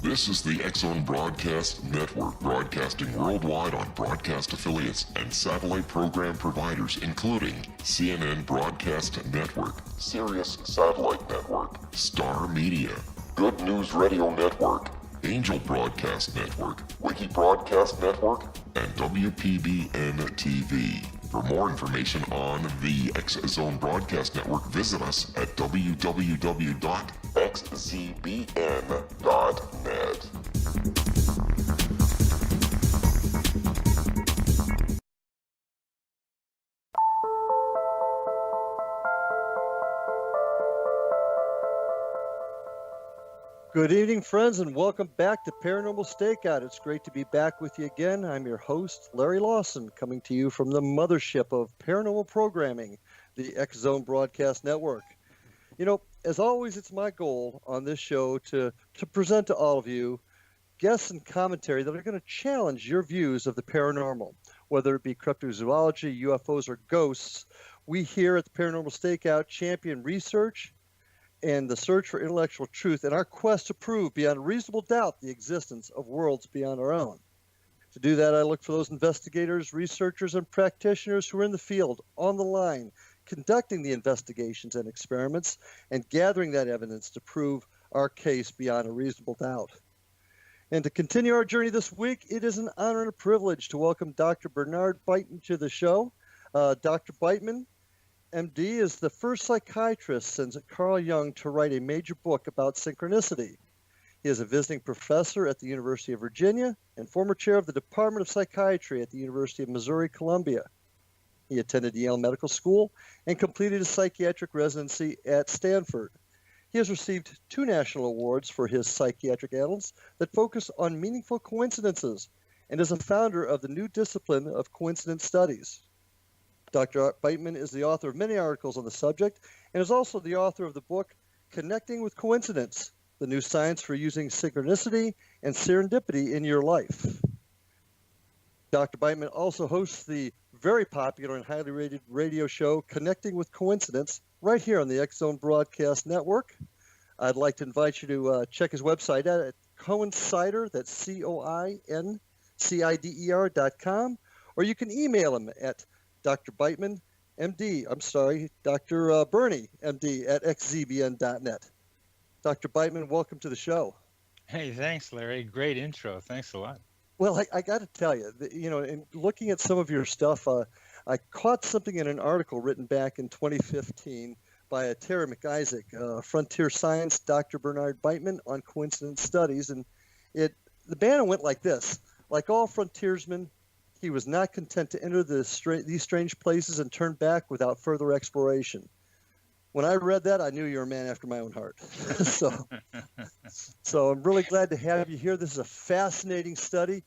This is the X-Zone Broadcast Network, broadcasting worldwide on broadcast affiliates and satellite program providers, including CNN Broadcast Network, Sirius Satellite Network, Star Media, Good News Radio Network, Angel Broadcast Network, Wiki Broadcast Network, and WPBN TV. For more information on the X-Zone Broadcast Network, visit us at www.xzbn.net. Good evening, friends, and welcome back to Paranormal StakeOut. It's great to be back with you again. I'm your host, Larry Lawson, coming to you from the mothership of paranormal programming, the X-Zone Broadcast Network. You know, as always, it's my goal on this show to present to all of you guests and commentary that are going to challenge your views of the paranormal, whether it be cryptozoology, UFOs, or ghosts. We here at the Paranormal StakeOut champion research and the search for intellectual truth in our quest to prove beyond reasonable doubt the existence of worlds beyond our own. To do that, I look for those investigators, researchers, and practitioners who are in the field, on the line, conducting the investigations and experiments, and gathering that evidence to prove our case beyond a reasonable doubt. And to continue our journey this week, it is an honor and a privilege to welcome Dr. Bernard Beitman to the show. Dr. Beitman, MD, is the first psychiatrist since Carl Jung to write a major book about synchronicity. He is a visiting professor at the University of Virginia and former chair of the Department of Psychiatry at the University of Missouri-Columbia. He attended Yale Medical School and completed his psychiatric residency at Stanford. He has received 2 national awards for his Psychiatric Annals that focus on meaningful coincidences and is a founder of the new discipline of coincidence studies. Dr. Beitman is the author of many articles on the subject and is also the author of the book Connecting with Coincidence, the New Science for Using Synchronicity and Serendipity in Your Life. Dr. Beitman also hosts the very popular and highly rated radio show Connecting with Coincidence right here on the X-Zone Broadcast Network. I'd like to invite you to check his website at Coincider, that's COINCIDER.com, or you can email him at Dr. Beitman, MD, Dr. Bernie, MD, at xzbn.net. Dr. Beitman, welcome to the show. Hey, thanks, Larry. Great intro. Thanks a lot. Well, I got to tell you, in looking at some of your stuff, I caught something in an article written back in 2015 by Terry McIsaac, Frontier Science, Dr. Bernard Beitman on Coincidence Studies. And the banner went like this: like all frontiersmen, he was not content to enter these strange places and turn back without further exploration. When I read that, I knew you were a man after my own heart. So I'm really glad to have you here. This is a fascinating study.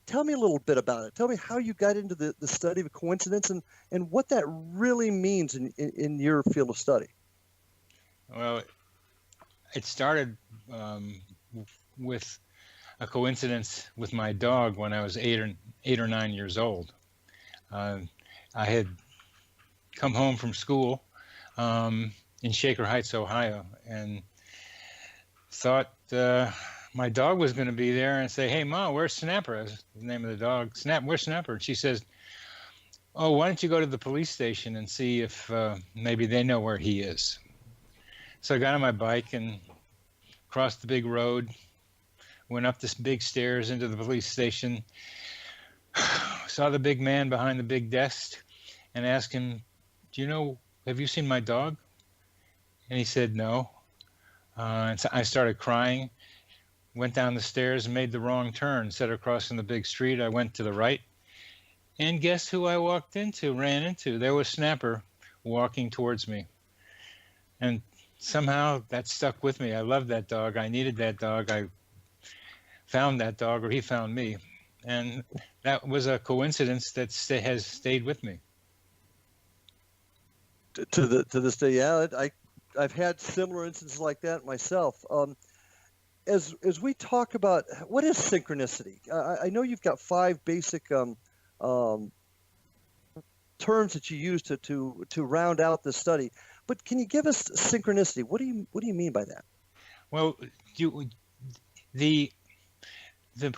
Tell me a little bit about it. Tell me how you got into the study of coincidence and what that really means in your field of study. Well, it started with a coincidence with my dog when I was 8 or 9 years old. I had come home from school in Shaker Heights, Ohio, and thought my dog was going to be there and say, "Hey, Mom, where's Snapper?" That's the name of the dog. Where's Snapper? And she says, "Oh, why don't you go to the police station and see if maybe they know where he is?" So I got on my bike and crossed the big road, went up this big stairs into the police station, saw the big man behind the big desk and asked him, have you seen my dog? And he said, no. And so I started crying, went down the stairs and made the wrong turn. Instead of crossing the big street, I went to the right. And guess who I ran into? There was Snapper walking towards me. And somehow that stuck with me. I loved that dog. I needed that dog. I found that dog, or he found me, and that was a coincidence that has stayed with me to this day. Yeah, I've had similar instances like that myself. As we talk about what is synchronicity, I know you've got 5 basic terms that you use to round out the study, but can you give us synchronicity? What do you mean by that? Well, The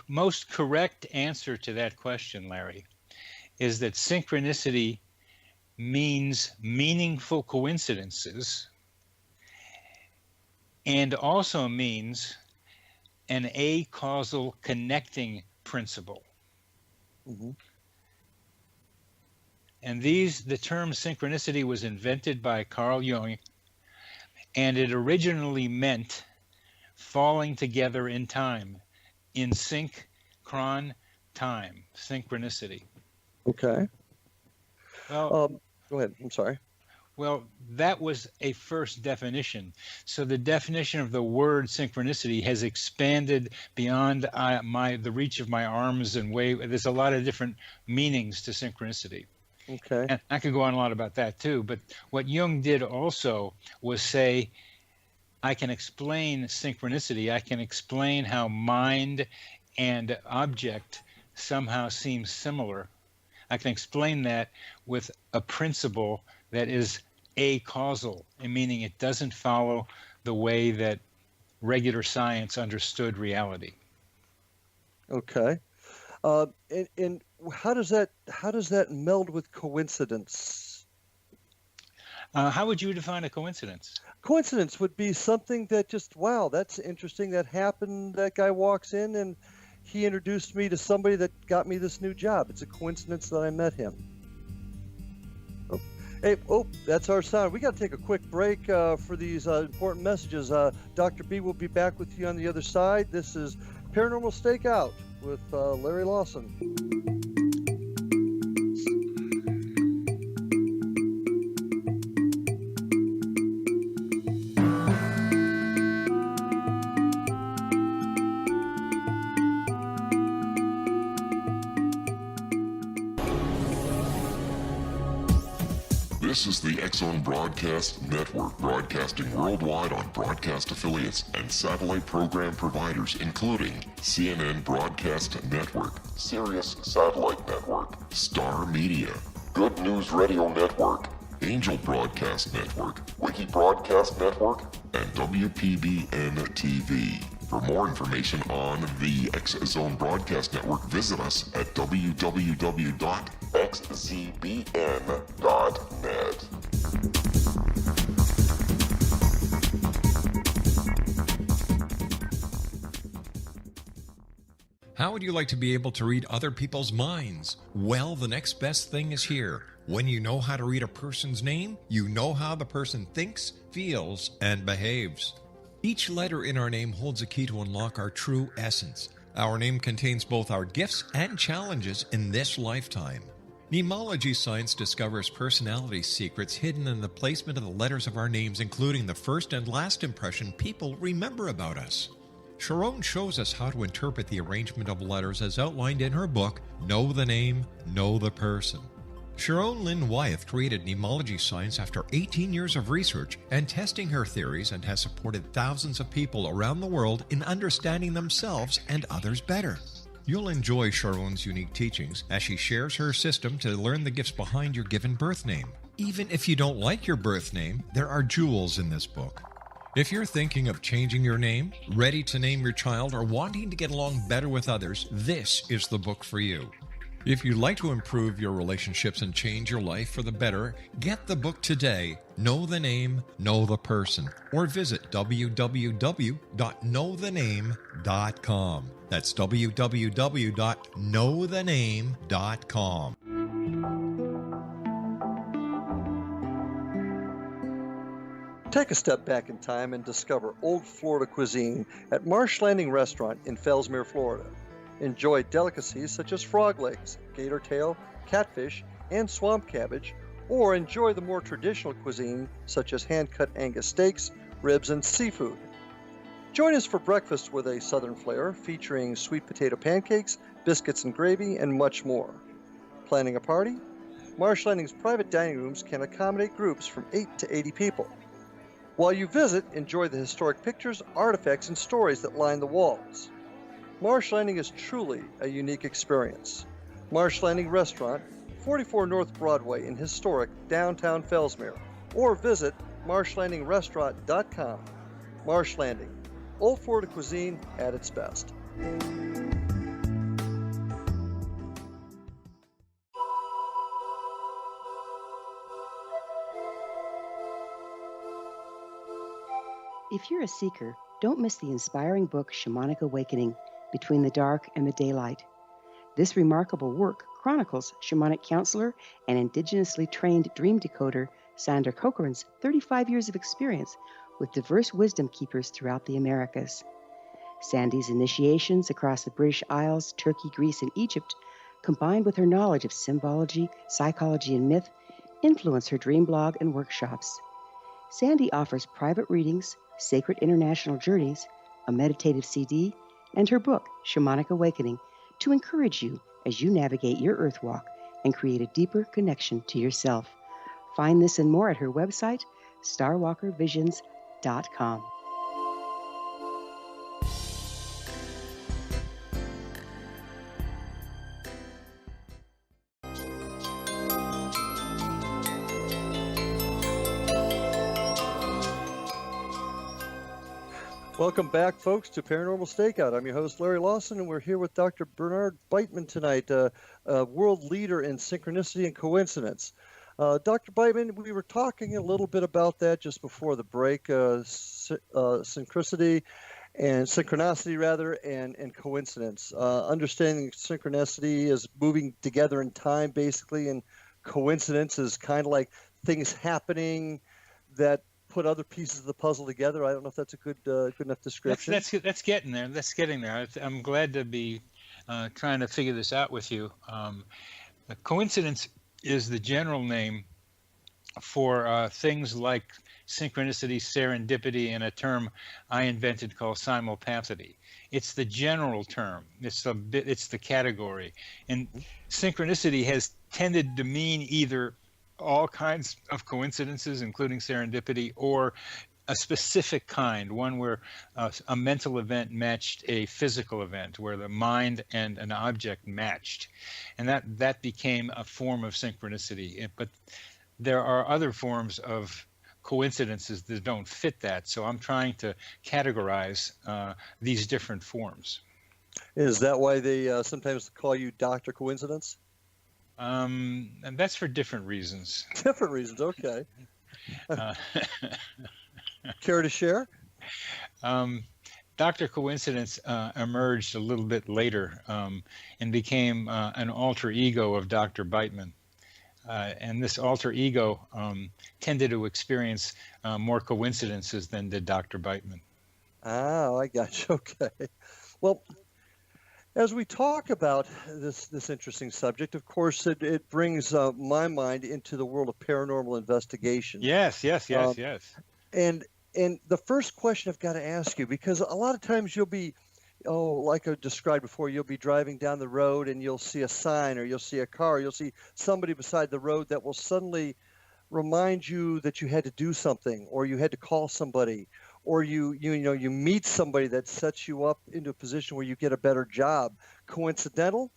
most correct answer to that question, Larry, is that synchronicity means meaningful coincidences and also means an acausal connecting principle. Mm-hmm. And the term synchronicity was invented by Carl Jung, and it originally meant falling together in time, in synchron time, synchronicity. Okay. Well, Go ahead. I'm sorry. well, that was a first definition. So the definition of the word synchronicity has expanded beyond the reach of my arms and way. There's a lot of different meanings to synchronicity. Okay. And I could go on a lot about that too. But what Jung did also was say, I can explain synchronicity. I can explain how mind and object somehow seem similar. I can explain that with a principle that is acausal, meaning it doesn't follow the way that regular science understood reality. Okay. And how does that meld with coincidence? How would you define a coincidence? Coincidence would be something that just, wow, that's interesting. That happened. That guy walks in and he introduced me to somebody that got me this new job. It's a coincidence that I met him. Oh, hey, that's our sound. We got to take a quick break for these important messages. Dr. B will be back with you on the other side. This is Paranormal Stakeout with Larry Lawson. This is the X-Zone Broadcast Network, broadcasting worldwide on broadcast affiliates and satellite program providers, including CNN Broadcast Network, Sirius Satellite Network, Star Media, Good News Radio Network, Angel Broadcast Network, Wiki Broadcast Network, and WPBN TV. For more information on the X-Zone Broadcast Network, visit us at www.xzbn.net. How would you like to be able to read other people's minds? Well, the next best thing is here. When you know how to read a person's name, you know how the person thinks, feels, and behaves. Each letter in our name holds a key to unlock our true essence. Our name contains both our gifts and challenges in this lifetime. Mnemology science discovers personality secrets hidden in the placement of the letters of our names, including the first and last impression people remember about us. Sharon shows us how to interpret the arrangement of letters as outlined in her book, Know the Name, Know the Person. Sharon Lynn Wyeth created mnemology science after 18 years of research and testing her theories, and has supported thousands of people around the world in understanding themselves and others better. You'll enjoy Sharon's unique teachings as she shares her system to learn the gifts behind your given birth name. Even if you don't like your birth name, there are jewels in this book. If you're thinking of changing your name, ready to name your child, or wanting to get along better with others, this is the book for you. If you'd like to improve your relationships and change your life for the better, get the book today, Know the Name, Know the Person, or visit www.knowthename.com. That's www.knowthename.com. Take a step back in time and discover old Florida cuisine at Marsh Landing Restaurant in Fellsmere, Florida. Enjoy delicacies such as frog legs, gator tail, catfish, and swamp cabbage, or enjoy the more traditional cuisine such as hand-cut Angus steaks, ribs, and seafood. Join us for breakfast with a southern flair featuring sweet potato pancakes, biscuits and gravy, and much more. Planning a party? Marsh Landing's private dining rooms can accommodate groups from 8 to 80 people. While you visit, enjoy the historic pictures, artifacts, and stories that line the walls. Marsh Landing is truly a unique experience. Marsh Landing Restaurant, 44 North Broadway in historic downtown Fellsmere, or visit marshlandingrestaurant.com. Marsh Landing, Old Florida cuisine at its best. If you're a seeker, don't miss the inspiring book Shamanic Awakening, Between the Dark and the Daylight. This remarkable work chronicles shamanic counselor and indigenously trained dream decoder Sandra Cochran's 35 years of experience with diverse wisdom keepers throughout the Americas. Sandy's initiations across the British Isles, Turkey, Greece, and Egypt, combined with her knowledge of symbology, psychology, and myth, influence her dream blog and workshops. Sandy offers private readings, sacred international journeys, a meditative CD, and her book, Shamanic Awakening, to encourage you as you navigate your earth walk and create a deeper connection to yourself. Find this and more at her website, starwalkervisions.com. Welcome back, folks, to Paranormal Stakeout. I'm your host, Larry Lawson, and we're here with Dr. Bernard Beitman tonight, a world leader in synchronicity and coincidence. Dr. Beitman, we were talking a little bit about that just before the break, synchronicity and coincidence. Understanding synchronicity is moving together in time, basically, and coincidence is kind of like things happening that put other pieces of the puzzle together. I don't know if that's a good enough description. That's getting there. That's getting there. I'm glad to be trying to figure this out with you. Coincidence is the general name for things like synchronicity, serendipity, and a term I invented called simulpathity. It's the general term. It's the category. And synchronicity has tended to mean either all kinds of coincidences, including serendipity, or a specific kind, one where a mental event matched a physical event, where the mind and an object matched. And that became a form of synchronicity. But there are other forms of coincidences that don't fit that. So I'm trying to categorize these different forms. Is that why they sometimes call you Dr. Coincidence? And that's for different reasons. Different reasons, okay. Care to share? Dr. Coincidence emerged a little bit later and became an alter ego of Dr. Beitman. And this alter ego tended to experience more coincidences than did Dr. Beitman. Oh, I got you. Okay. Well, as we talk about this interesting subject, of course, it brings my mind into the world of paranormal investigation. Yes. And the first question I've got to ask you, because a lot of times you'll be, like I described before, you'll be driving down the road and you'll see a sign, or you'll see a car, you'll see somebody beside the road that will suddenly remind you that you had to do something, or you had to call somebody, or you meet somebody that sets you up into a position where you get a better job. Coincidental?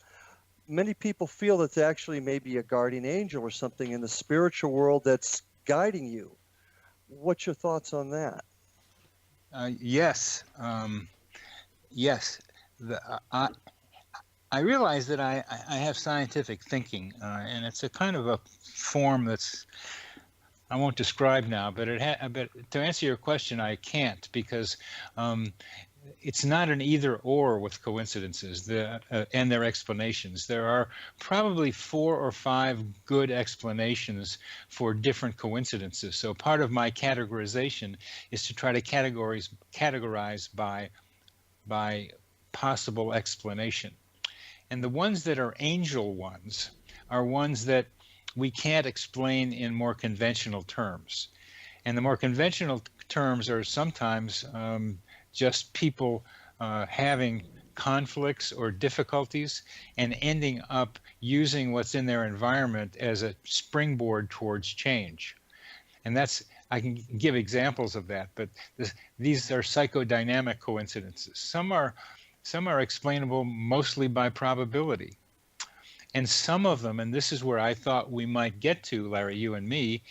Many people feel that there actually may be a guardian angel or something in the spiritual world that's guiding you. What's your thoughts on that? Yes. I realize that I have scientific thinking, and it's a kind of a form that's I won't describe now, but but to answer your question, I can't, because it's not an either or with coincidences and their explanations. There are probably 4 or 5 good explanations for different coincidences. So part of my categorization is to try to categorize by possible explanation. And the ones that are angel ones are ones that we can't explain in more conventional terms. And the more conventional terms are sometimes just people having conflicts or difficulties and ending up using what's in their environment as a springboard towards change. And I can give examples of that, but these are psychodynamic coincidences. Some are explainable mostly by probability. And some of them, and this is where I thought we might get to, Larry, you and me,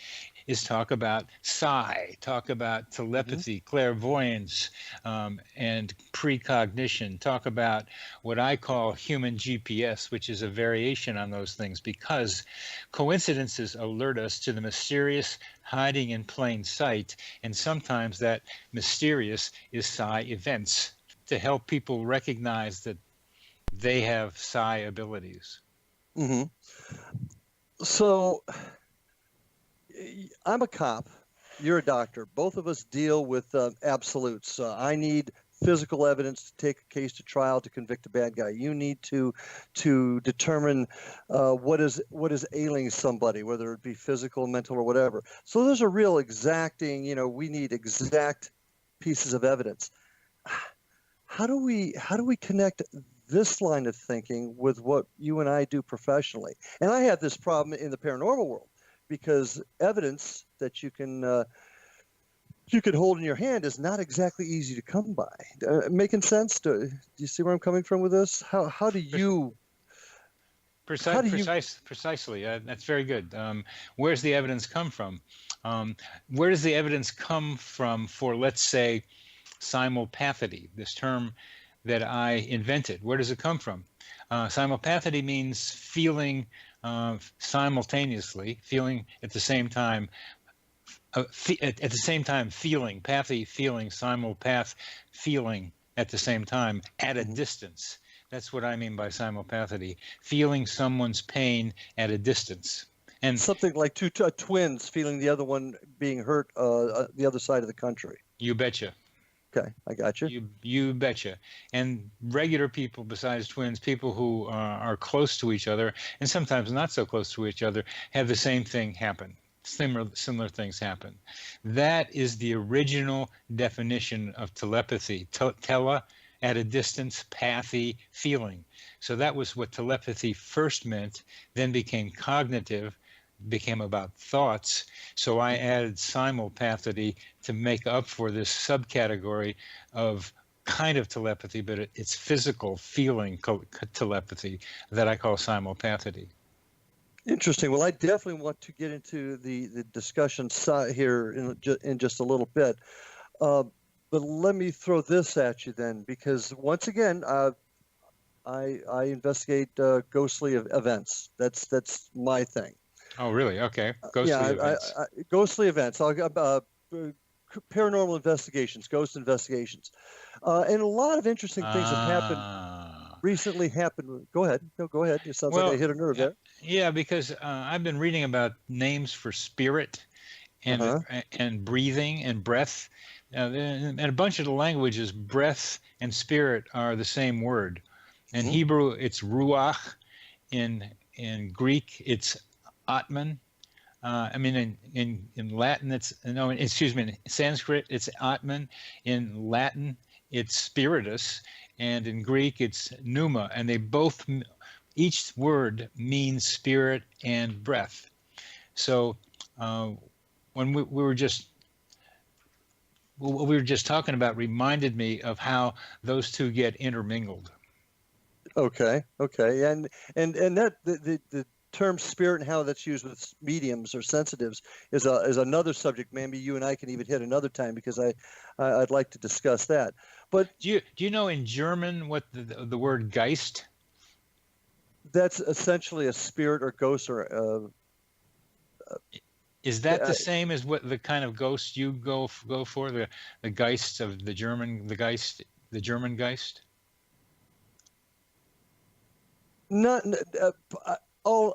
is talk about psi, talk about telepathy, clairvoyance, and precognition, talk about what I call human GPS, which is a variation on those things, because coincidences alert us to the mysterious hiding in plain sight, and sometimes that mysterious is psi events, to help people recognize that they have psi abilities. Hmm. So I'm a cop. You're a doctor. Both of us deal with absolutes. I need physical evidence to take a case to trial to convict a bad guy. You need to determine what is ailing somebody, whether it be physical, mental, or whatever. So there's a real exacting. We need exact pieces of evidence. How do we connect this line of thinking with what you and I do professionally? And I have this problem in the paranormal world, because evidence that you can hold in your hand is not exactly easy to come by. Making sense? Do you see where I'm coming from with this? How do you? Precisely. That's very good. Where's the evidence come from? Where does the evidence come from for, let's say, simulpathity, this term that I invented? Where does it come from? Simulpathity means feeling simultaneously, feeling at the same time, at the same time feeling, pathy feeling, simulpath feeling at the same time at a distance. That's what I mean by simulpathity, feeling someone's pain at a distance. And something like two twins feeling the other one being hurt the other side of the country. You betcha. Okay, I got you. You betcha. And regular people, besides twins, people who are close to each other, and sometimes not so close to each other, have the same thing happen. Similar things happen. That is the original definition of telepathy. Tele, at a distance, pathy, feeling. So that was what telepathy first meant, then became cognitive, became about thoughts. So I added simulpathity to make up for this subcategory of kind of telepathy, but it's physical feeling telepathy that I call simulpathity. Interesting. Well, I definitely want to get into the discussion here in just a little bit. But let me throw this at you then, because once again, I investigate ghostly events. That's my thing. Oh, really? Okay. Ghostly events. Ghostly events. Paranormal investigations, ghost investigations, and a lot of interesting things have happened. Recently happened. Go ahead. No, go ahead. It sounds like I hit a nerve there. Yeah, because I've been reading about names for spirit and breathing and breath. And a bunch of the languages, breath and spirit are the same word. In Hebrew, it's ruach. In Greek, it's atman. In Latin, in Sanskrit, it's atman. In Latin, it's spiritus. And in Greek, it's pneuma. And they both, each word means spirit and breath. So when we were just, what we were just talking about reminded me of how those two get intermingled. Okay. And that the term spirit and how that's used with mediums or sensitives is another subject. Maybe you and I can even hit another time, because I'd like to discuss that. But do you know in German what the word Geist? That's essentially a spirit or ghost or. Is that the same as what the kind of ghost you go for, the Geists of the German, the German Geist? Not.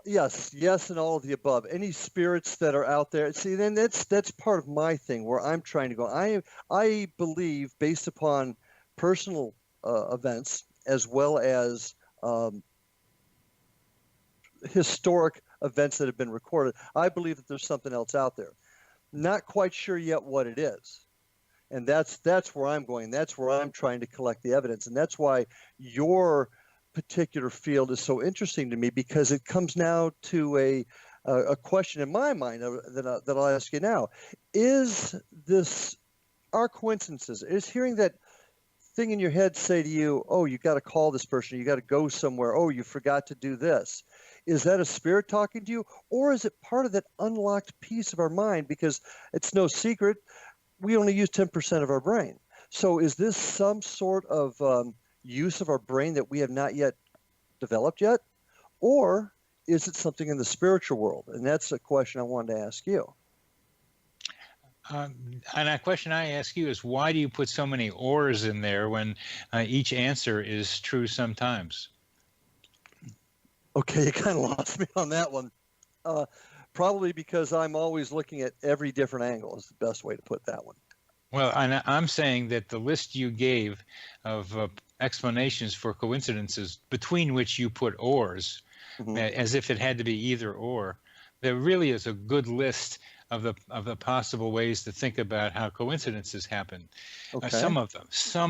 Yes, and all of the above. Any spirits that are out there. See, then that's part of my thing where I'm trying to go. I believe, based upon personal events as well as historic events that have been recorded, I believe that there's something else out there. Not quite sure yet what it is. And that's where I'm going. That's where I'm trying to collect the evidence. And that's why your particular field is so interesting to me, because it comes now to a question in my mind that I'll ask you now. Is this, are coincidences, is hearing that thing in your head say to you, oh, you got to call this person, you got to go somewhere, oh, you forgot to do this, Is that a spirit talking to you, or is it part of that unlocked piece of our mind? Because it's no secret, we only use 10% of our brain. So is this some sort of use of our brain that we have not yet developed yet? Or is it something in the spiritual world? And that's a question I wanted to ask you. And a question I ask you is, why do you put so many ors in there when each answer is true sometimes? Okay, you kind of lost me on that one. Probably because I'm always looking at every different angle is the best way to put that one. Well, I'm saying that the list you gave of explanations for coincidences between which you put ors, as if it had to be either or, there really is a good list of the possible ways to think about how coincidences happen. Okay. Some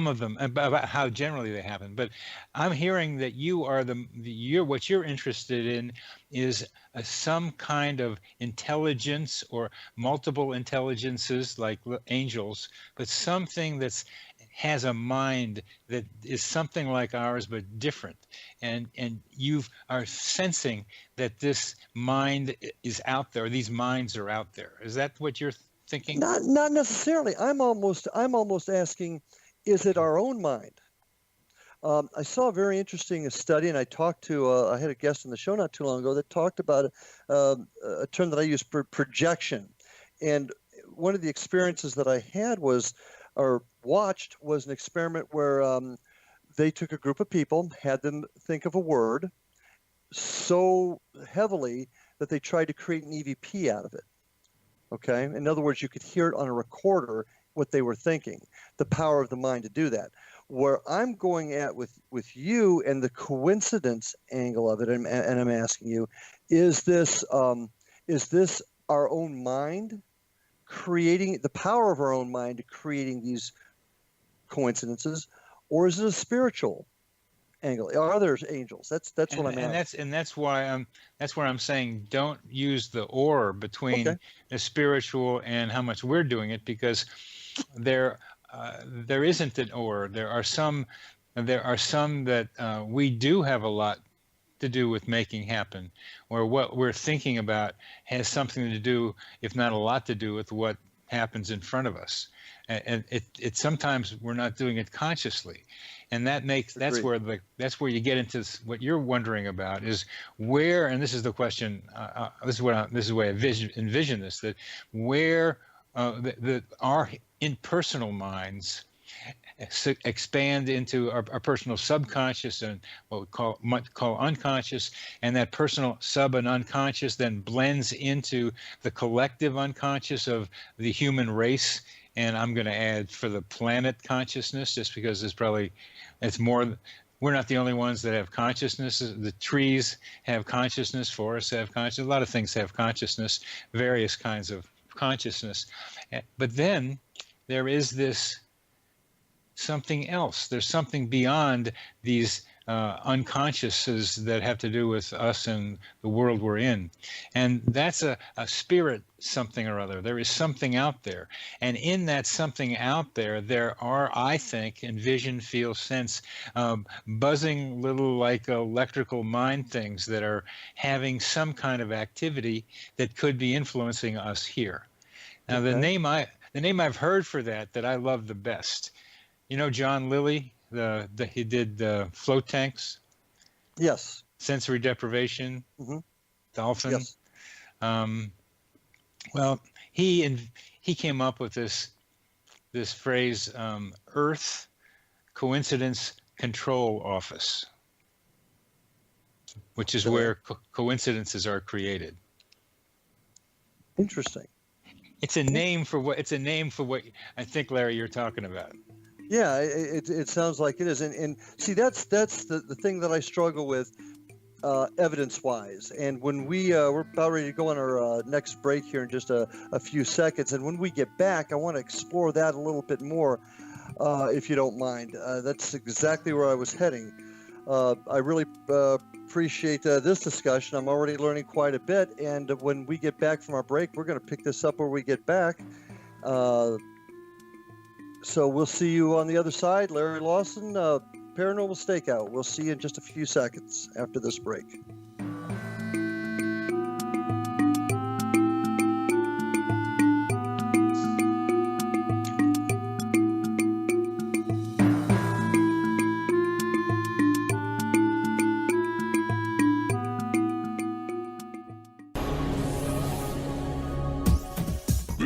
of them about how generally they happen. But I'm hearing that you are what you're interested in is some kind of intelligence or multiple intelligences like angels, but something that's has a mind that is something like ours but different, and you are sensing that this mind is out there, these minds are out there. Is that what you're thinking? Not necessarily. I'm almost asking, is it our own mind? I saw a very interesting study, and I talked to I had a guest on the show not too long ago that talked about a term that I use, projection. And one of the experiences that I had was, or watched, was an experiment where they took a group of people, had them think of a word so heavily that they tried to create an EVP out of it. Okay? In other words, you could hear it on a recorder what they were thinking, the power of the mind to do that. Where I'm going at with you and the coincidence angle of it, and I'm asking you, is this our own mind creating the power of our own mind to creating these coincidences, or is it a spiritual angle? Are there angels? That's what I'm asking. And that's why that's where I'm saying don't use the or between the spiritual and how much we're doing it, because there isn't an or. There are some that we do have a lot to do with making happen, or what we're thinking about has something to do, if not a lot to do, with what happens in front of us. And it sometimes we're not doing it consciously, and that's where you get into what you're wondering about is where, and this is the question. This is the way I envision this, that where our impersonal minds expand into our personal subconscious and what we might call unconscious, and that personal sub and unconscious then blends into the collective unconscious of the human race. And I'm going to add for the planet consciousness, just because it's more. We're not the only ones that have consciousness. The trees have consciousness, forests have consciousness, a lot of things have consciousness, various kinds of consciousness. But then there is this something else. There's something beyond these unconsciouses that have to do with us and the world we're in. And that's a spirit something or other. There is something out there. And in that something out there, there are, I think, envision, feel, sense, buzzing little like electrical mind things that are having some kind of activity that could be influencing us here. Now, the name I've heard for that I love the best, you know, John Lilly, he did the float tanks. Yes. Sensory deprivation. Dolphin. Yes. Well, he came up with this phrase, Earth Coincidence Control Office, which is where coincidences are created. Interesting. It's a name for what I think, Larry, you're talking about. Yeah, it sounds like it is, and see, that's the thing that I struggle with, evidence-wise. And when we're about ready to go on our next break here in just a few seconds, and when we get back, I want to explore that a little bit more, if you don't mind. That's exactly where I was heading. I really appreciate this discussion. I'm already learning quite a bit, and when we get back from our break, we're going to pick this up where we get back. So we'll see you on the other side. Larry Lawson, Paranormal Stakeout. We'll see you in just a few seconds after this break.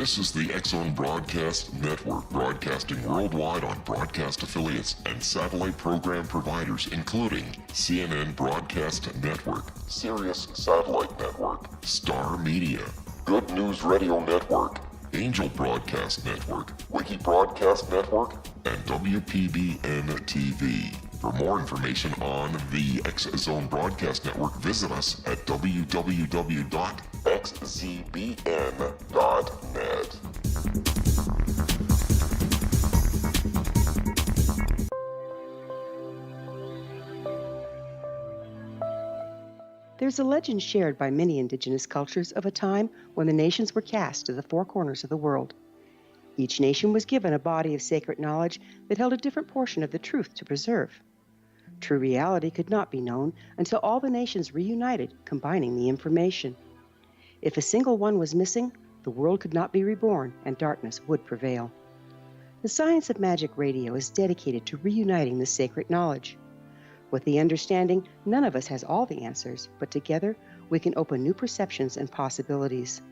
This is the X-Zone Broadcast Network, broadcasting worldwide on broadcast affiliates and satellite program providers, including CNN Broadcast Network, Sirius Satellite Network, Star Media, Good News Radio Network, Angel Broadcast Network, Wiki Broadcast Network, and WPBN TV. For more information on the X-Zone Broadcast Network, visit us at www.xzbn.net. There's a legend shared by many indigenous cultures of a time when the nations were cast to the four corners of the world. Each nation was given a body of sacred knowledge that held a different portion of the truth to preserve. True reality could not be known until all the nations reunited, combining the information. If a single one was missing, the world could not be reborn and darkness would prevail. The Science of Magic Radio is dedicated to reuniting the sacred knowledge. With the understanding, none of us has all the answers, but together we can open new perceptions and possibilities.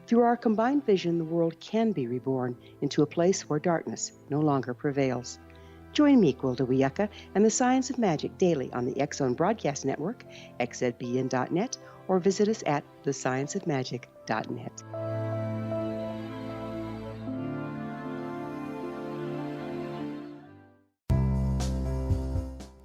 Through our combined vision, the world can be reborn into a place where darkness no longer prevails. Join me, Gwilda Wiyaka, and the Science of Magic daily on the X-Zone Broadcast Network, xzbn.net, or visit us at thescienceofmagic.net.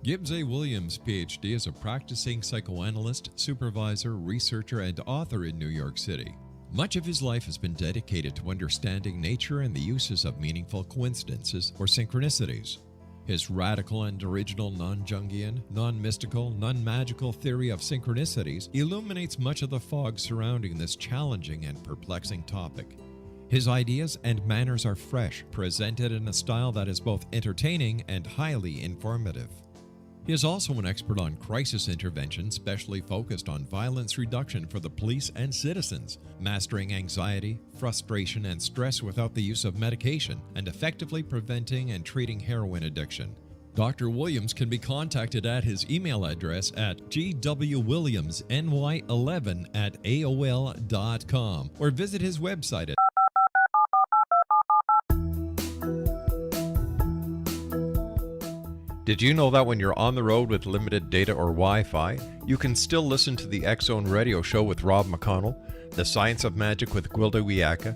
Gibbs A. Williams, Ph.D., is a practicing psychoanalyst, supervisor, researcher, and author in New York City. Much of his life has been dedicated to understanding nature and the uses of meaningful coincidences or synchronicities. His radical and original non-Jungian, non-mystical, non-magical theory of synchronicities illuminates much of the fog surrounding this challenging and perplexing topic. His ideas and manners are fresh, presented in a style that is both entertaining and highly informative. He is also an expert on crisis intervention, specially focused on violence reduction for the police and citizens, mastering anxiety, frustration, and stress without the use of medication, and effectively preventing and treating heroin addiction. Dr. Williams can be contacted at his email address at gwwilliamsny11@aol.com or visit his website at Did you know that when you're on the road with limited data or Wi-Fi, you can still listen to the X-Zone Radio Show with Rob McConnell, The Science of Magic with Gwilda Wiyaka,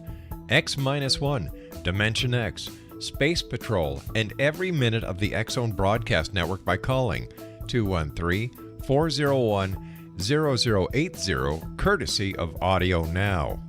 X-1, Dimension X, Space Patrol, and every minute of the X-Zone Broadcast Network by calling 213-401-0080, courtesy of Audio Now.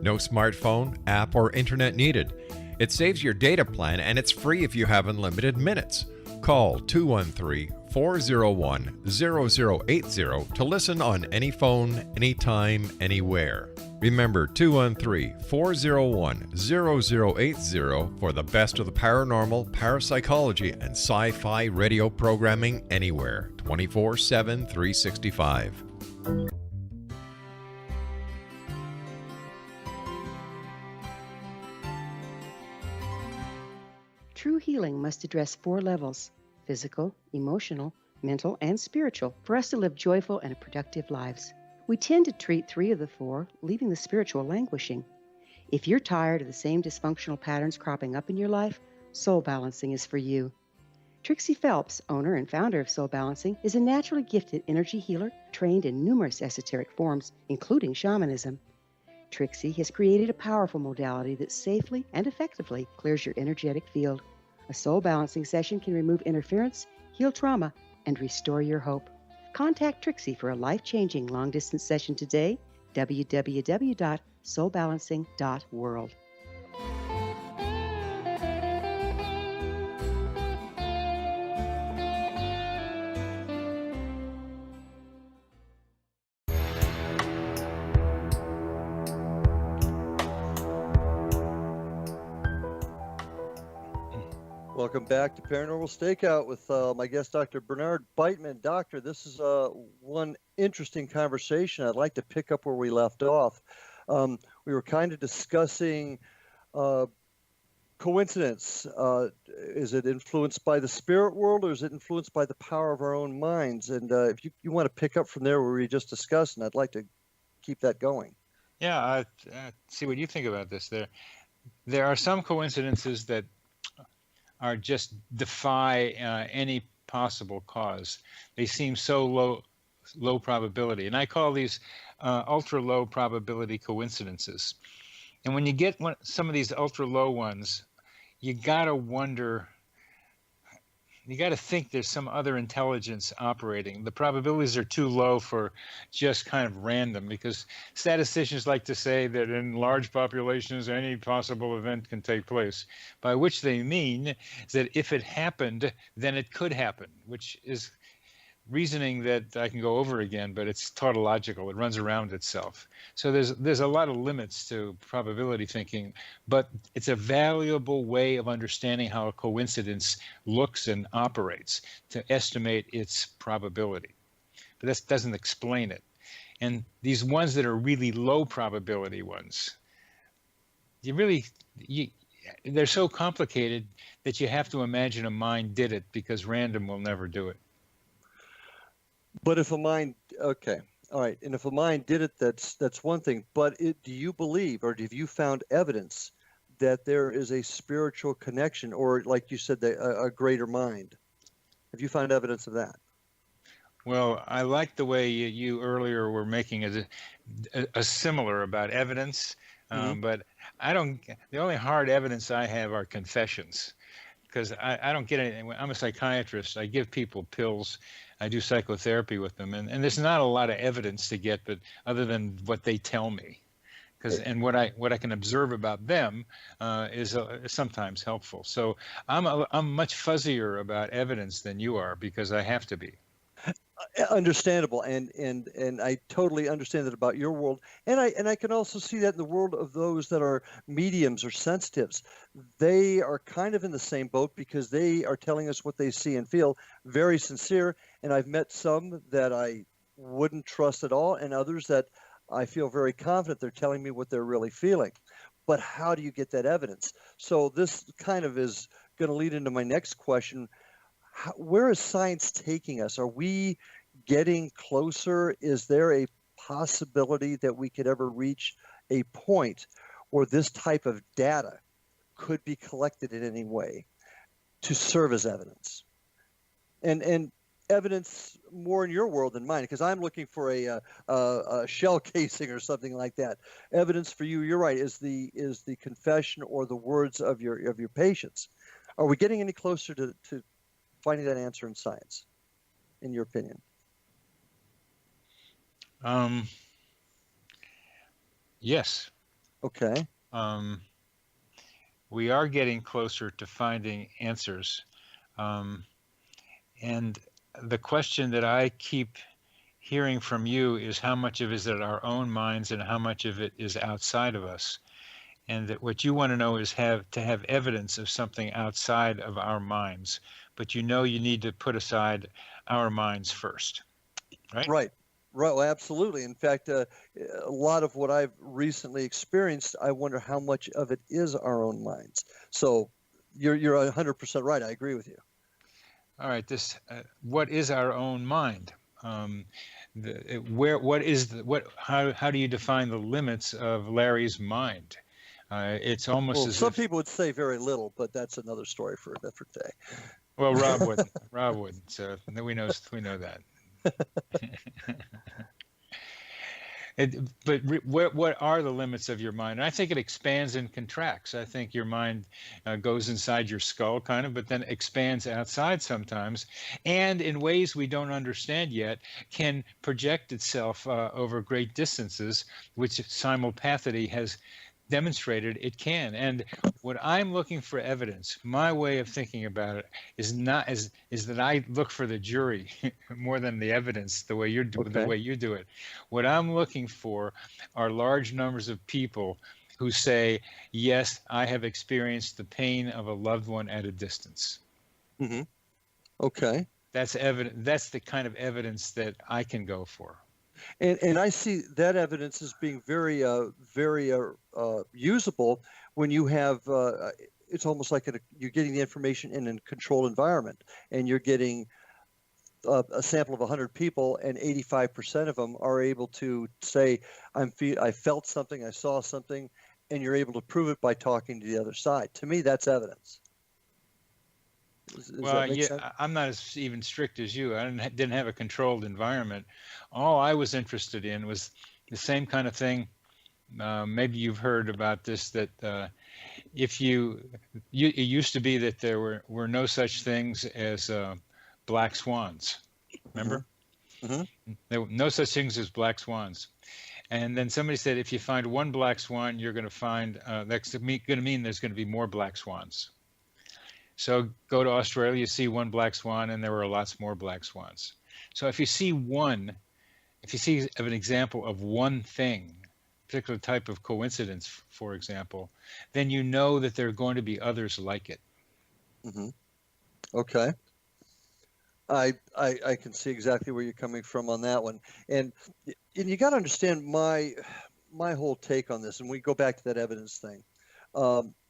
No smartphone, app, or internet needed. It saves your data plan and it's free if you have unlimited minutes. Call 213-401-0080 to listen on any phone, anytime, anywhere. Remember 213-401-0080 for the best of the paranormal, parapsychology, and sci-fi radio programming anywhere, 24/7, 365. True healing must address 4 levels: physical, emotional, mental, and spiritual, for us to live joyful and productive lives. We tend to treat 3 of the 4, leaving the spiritual languishing. If you're tired of the same dysfunctional patterns cropping up in your life, soul balancing is for you. Trixie Phelps, owner and founder of Soul Balancing, is a naturally gifted energy healer trained in numerous esoteric forms, including shamanism. Trixie has created a powerful modality that safely and effectively clears your energetic field. A soul balancing session can remove interference, heal trauma, and restore your hope. Contact Trixie for a life-changing long-distance session today, www.soulbalancing.world. Welcome back to Paranormal Stakeout with my guest, Dr. Bernard Beitman. Doctor, this is one interesting conversation. I'd like to pick up where we left off. We were kind of discussing coincidence. Is it influenced by the spirit world, or is it influenced by the power of our own minds? And if you want to pick up from there where we just discussed, and I'd like to keep that going. Yeah, see what you think about this. There are some coincidences that are just defy any possible cause. They seem so low probability, and I call these ultra low probability coincidences. And when you get some of these ultra low ones, you gotta wonder. You got to think there's some other intelligence operating. The probabilities are too low for just kind of random, because statisticians like to say that in large populations, any possible event can take place, by which they mean is that if it happened, then it could happen, which is reasoning that I can go over again, but it's tautological. It runs around itself. So there's a lot of limits to probability thinking, but it's a valuable way of understanding how a coincidence looks and operates to estimate its probability. But that doesn't explain it. And these ones that are really low probability ones, they're so complicated that you have to imagine a mind did it, because random will never do it. But if a mind, okay, all right, and if a mind did it, that's one thing. But do you believe, or have you found evidence that there is a spiritual connection, or like you said, a greater mind? Have you found evidence of that? Well, I like the way you earlier were making a similar about evidence, but I don't. The only hard evidence I have are confessions, because I don't get anything. I'm a psychiatrist. I give people pills. I do psychotherapy with them, and there's not a lot of evidence to get, but other than what they tell me, and what I can observe about them is sometimes helpful. So I'm much fuzzier about evidence than you are, because I have to be. Understandable, and I totally understand that about your world, and I can also see that in the world of those that are mediums or sensitives. They are kind of in the same boat, because they are telling us what they see and feel, very sincere. And I've met some that I wouldn't trust at all, and others that I feel very confident they're telling me what they're really feeling. But how do you get that evidence? So this kind of is going to lead into my next question. Where is science taking us? Are we getting closer? Is there a possibility that we could ever reach a point where this type of data could be collected in any way to serve as evidence? And evidence more in your world than mine, because I'm looking for a shell casing or something like that. Evidence for you, you're right, is the confession or the words of your patients. Are we getting any closer to finding that answer in science, in your opinion? Yes. Okay. We are getting closer to finding answers. And the question that I keep hearing from you is how much of it is in our own minds and how much of it is outside of us. And that what you want to know is to have evidence of something outside of our minds. But you need to put aside our minds first, right? Right. Well, absolutely. In fact, a lot of what I've recently experienced, I wonder how much of it is our own minds. So you're 100% right. I agree with you. All right. What is our own mind? How do you define the limits of Larry's mind? It's almost as some people would say very little, but that's another story for a different day. Well, Rob wouldn't. Rob wouldn't. So we know that. But what are the limits of your mind? And I think it expands and contracts. I think your mind goes inside your skull, kind of, but then expands outside sometimes, and in ways we don't understand yet, can project itself over great distances, which simulpathity has demonstrated it can. And what I'm looking for evidence, my way of thinking about it is that I look for the jury more than the evidence, the way you do it. What I'm looking for are large numbers of people who say, yes, I have experienced the pain of a loved one at a distance. Mm-hmm. Okay. That's evident. That's the kind of evidence that I can go for. And I see that evidence as being very usable when you have it's almost like you're getting the information in a controlled environment, and you're getting a sample of 100 people, and 85% of them are able to say, I felt something, I saw something, and you're able to prove it by talking to the other side. To me, that's evidence. Does Well, that make yeah, sense? I'm not as even strict as you. I didn't have a controlled environment. All I was interested in was the same kind of thing. Maybe you've heard about this, that if it used to be that there were no such things as black swans. Remember? Mm-hmm. There were no such things as black swans. And then somebody said, if you find one black swan, you're going to find that's going to mean there's going to be more black swans. So go to Australia, you see one black swan, and there were lots more black swans. So if you see an example of one thing, particular type of coincidence, for example, then you know that there are going to be others like it. Mm-hmm. Okay. I can see exactly where you're coming from on that one, and you got to understand my whole take on this, and we go back to that evidence thing.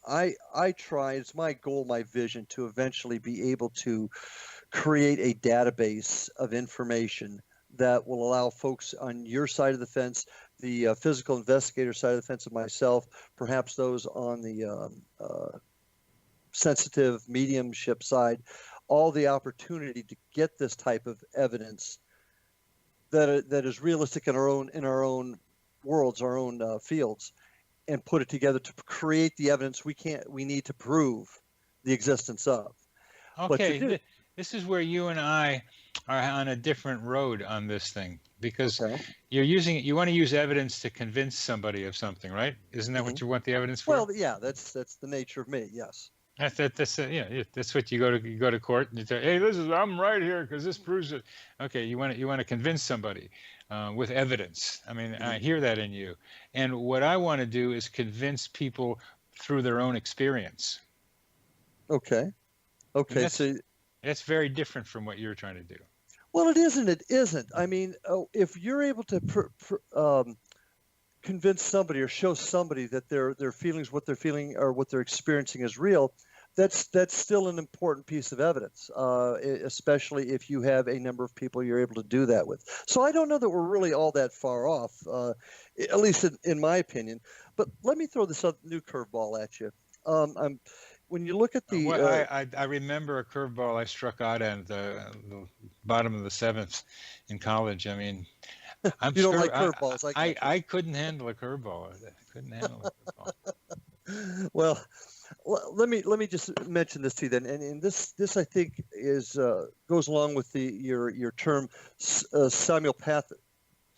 I try, it's my goal, my vision, to eventually be able to create a database of information that will allow folks on your side of the fence, the physical investigator side of the fence, of myself, perhaps those on the sensitive mediumship side, all the opportunity to get this type of evidence that is realistic in our own worlds, our own fields, and put it together to create the evidence we need to prove the existence of. Okay, this is where you and I are on a different road on this thing, because Okay. you want to use evidence to convince somebody of something, right? Isn't that what you want the evidence for? Well, yeah, that's the nature of me. Yes. That's what you go to court and you say, hey, I'm right here because this proves it. Okay, you want to convince somebody with evidence. I mean, I hear that in you. And what I want to do is convince people through their own experience. Okay. Okay. So that's very different from what you're trying to do. Well, it isn't. It isn't. I mean, if you're able to convince somebody or show somebody that their feelings, what they're feeling or what they're experiencing is real, that's still an important piece of evidence, especially if you have a number of people you're able to do that with. So I don't know that we're really all that far off, at least in my opinion. But let me throw this new curveball at you. When you look at the, I remember a curveball I struck out at the bottom of the seventh in college. I mean, you don't like curveballs. I couldn't handle a curveball. I couldn't handle a curveball. Well, let me just mention this to you then, and this I think is goes along with your term simulpath.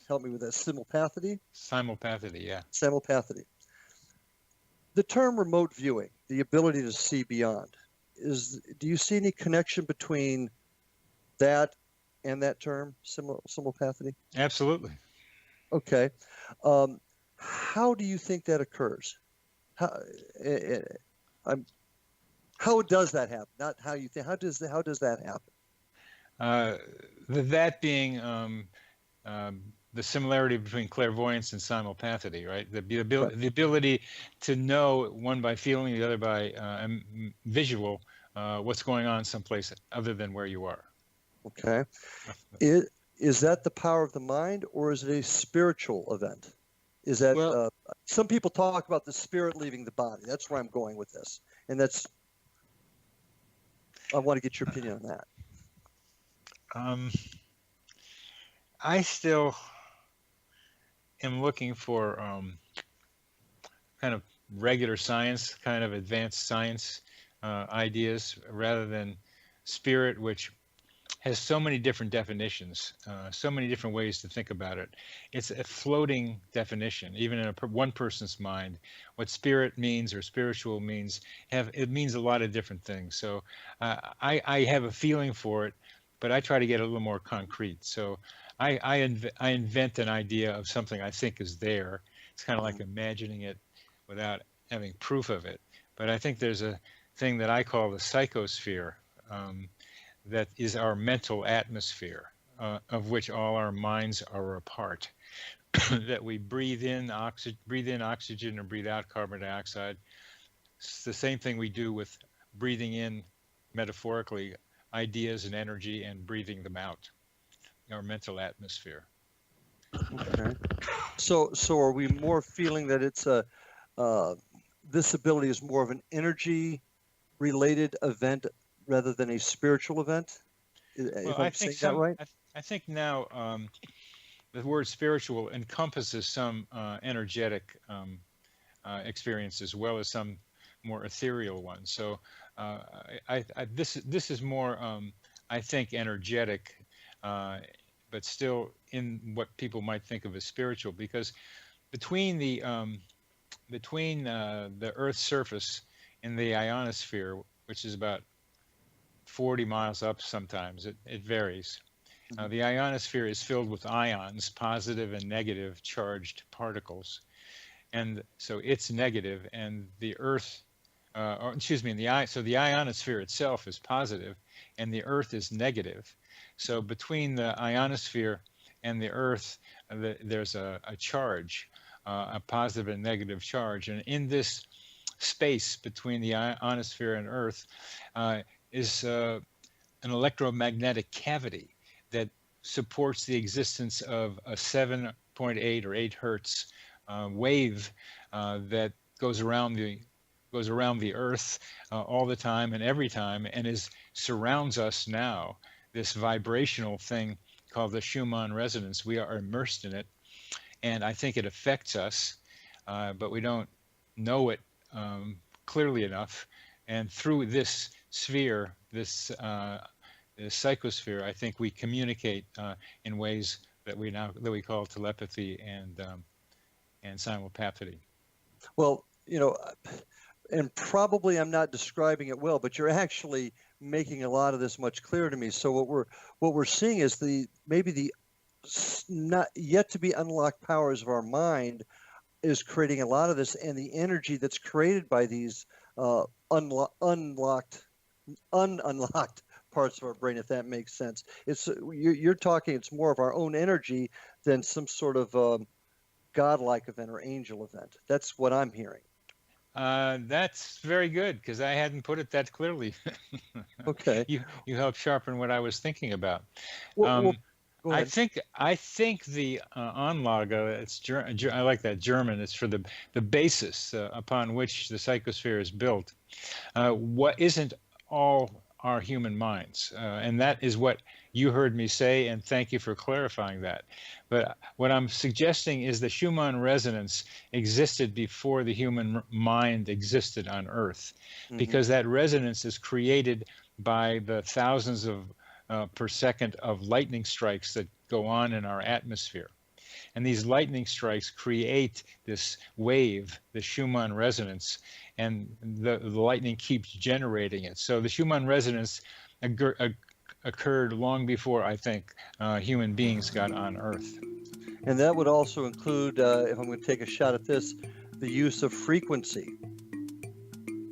Help me with that. Simulpathity. Simulpathity, yeah. Simulpathity. The term remote viewing, the ability to see beyond, do you see any connection between that and that term, simulpathity? Absolutely. Okay. How do you think that occurs? How does that happen? Not how you think. How does that happen? That being the similarity between clairvoyance and simulpathity, right? The ability to know, one by feeling, the other by visual, what's going on someplace other than where you are. Okay. Is that the power of the mind, or is it a spiritual event? Is that some people talk about the spirit leaving the body? That's where I'm going with this, and I want to get your opinion on that. I still am looking for kind of regular science, kind of advanced science ideas, rather than spirit, which has so many different definitions, so many different ways to think about it. It's a floating definition, even in one person's mind. What spirit means or spiritual means, it means a lot of different things. So I have a feeling for it, but I try to get a little more concrete. So I invent an idea of something I think is there. It's kind of like imagining it without having proof of it. But I think there's a thing that I call the psychosphere, that is our mental atmosphere, of which all our minds are a part. That we breathe in oxygen and breathe out carbon dioxide. It's the same thing we do with breathing in, metaphorically, ideas and energy and breathing them out, our mental atmosphere. Okay. So are we more feeling that it's this ability is more of an energy related event rather than a spiritual event? If I'm saying that right? I think now the word spiritual encompasses some energetic experience as well as some more ethereal ones. So this is more, I think, energetic, but still in what people might think of as spiritual, because between the Earth's surface and the ionosphere, which is about 40 miles up sometimes, it varies. The ionosphere is filled with ions, positive and negative charged particles. And so it's negative, and the Earth, so the ionosphere itself is positive, and the Earth is negative. So between the ionosphere and the Earth, there's a charge, a positive and negative charge. And in this space between the ionosphere and Earth is an electromagnetic cavity that supports the existence of a 7.8 or 8 hertz wave that goes around the Earth all the time and every time, and surrounds us now. This vibrational thing called the Schumann resonance. We are immersed in it, and I think it affects us, but we don't know it clearly enough. And through this sphere, this psychosphere, I think we communicate in ways that we call telepathy and simulpathy. Well, and probably I'm not describing it well, but you're actually making a lot of this much clearer to me. So what we're seeing is maybe the not yet to be unlocked powers of our mind is creating a lot of this, and the energy that's created by these ununlocked parts of our brain, if that makes sense. You're talking, it's more of our own energy than some sort of godlike event or angel event. That's what I'm hearing. That's very good, because I hadn't put it that clearly. Okay. You helped sharpen what I was thinking about. Well, go ahead. I think the Anlage, I like that German. It's for the basis upon which the psychosphere is built. What isn't all our human minds, and that is what you heard me say, and thank you for clarifying that. But what I'm suggesting is the Schumann resonance existed before the human mind existed on Earth, because that resonance is created by the thousands of per second of lightning strikes that go on in our atmosphere. And these lightning strikes create this wave, the Schumann resonance, and the lightning keeps generating it. So the Schumann resonance occurred long before, I think, human beings got on Earth. And that would also include, if I'm going to take a shot at this, the use of frequency.